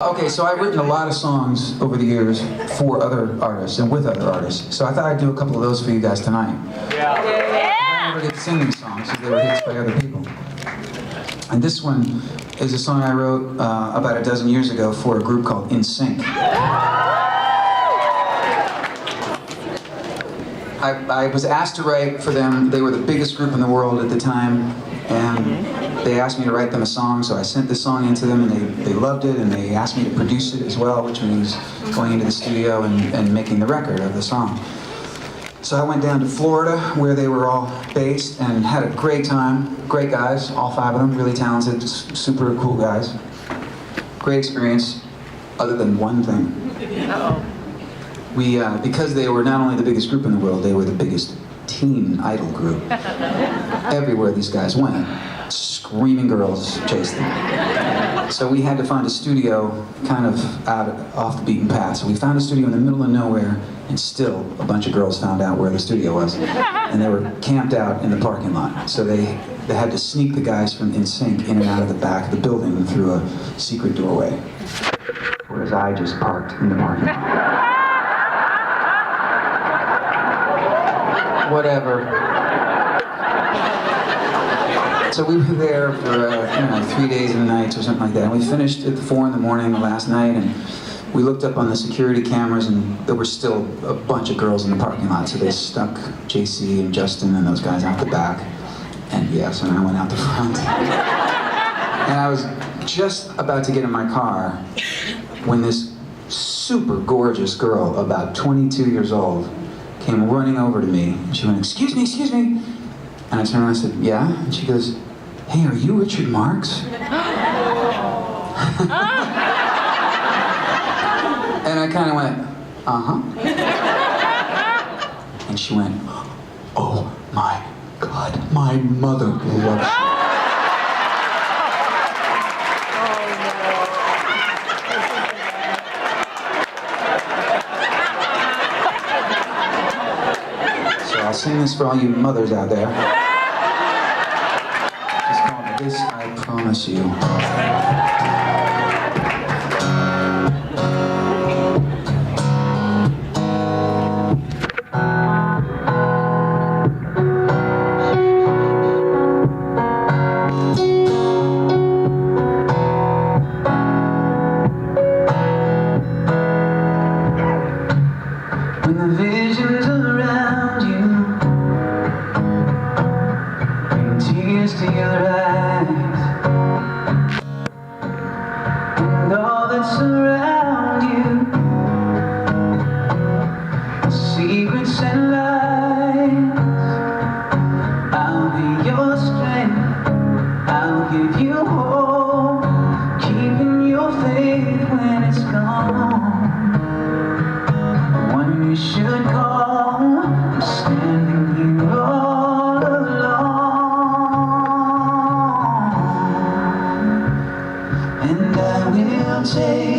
Okay, so I've written a lot of songs over the years for other artists and with other artists. So I thought I'd do a couple of those for you guys tonight. I never get to sing these songs because they were hits by other people. And this one is a song I wrote about a dozen years ago for a group called In Sync. I was asked to write for them. They were the biggest group in the world at the time, and they asked me to write them a song, so I sent this song into them, and they loved it, and they asked me to produce it as well, which means going into the studio and making the record of the song. So I went down to Florida, where they were all based, and had a great time. Great guys, all five of them, really talented, super cool guys. Great experience, other than one thing. Because they were not only the biggest group in the world, they were the biggest teen idol group. Everywhere these guys went, screaming girls chased them. So we had to find a studio kind of off the beaten path. So we found a studio in the middle of nowhere, and still a bunch of girls found out where the studio was. And they were camped out in the parking lot. So they had to sneak the guys from In Sync in and out of the back of the building through a secret doorway. Whereas I just parked in the parking lot. Whatever. So we were there for 3 days and nights or something like that. And we finished at 4 in the morning the last night, and we looked up on the security cameras, and there were still a bunch of girls in the parking lot. So they stuck JC and Justin and those guys out the back, and yes, and I went out the front. And I was just about to get in my car when this super gorgeous girl, about 22 years old, came running over to me, and she went, excuse me, excuse me. And I turned around and I said, yeah? And she goes, hey, are you Richard Marx? And I kind of went, uh-huh. And she went, oh my God, my mother loves you. I'll sing this for all you mothers out there. It's called This I Promise You. When the visions around you tears to your eyes, and all that surround you, the secrets and lies. I'll be your strength, I'll give you hope, keeping your faith when it's gone. One you should call, I'm standing here all alone. And I will take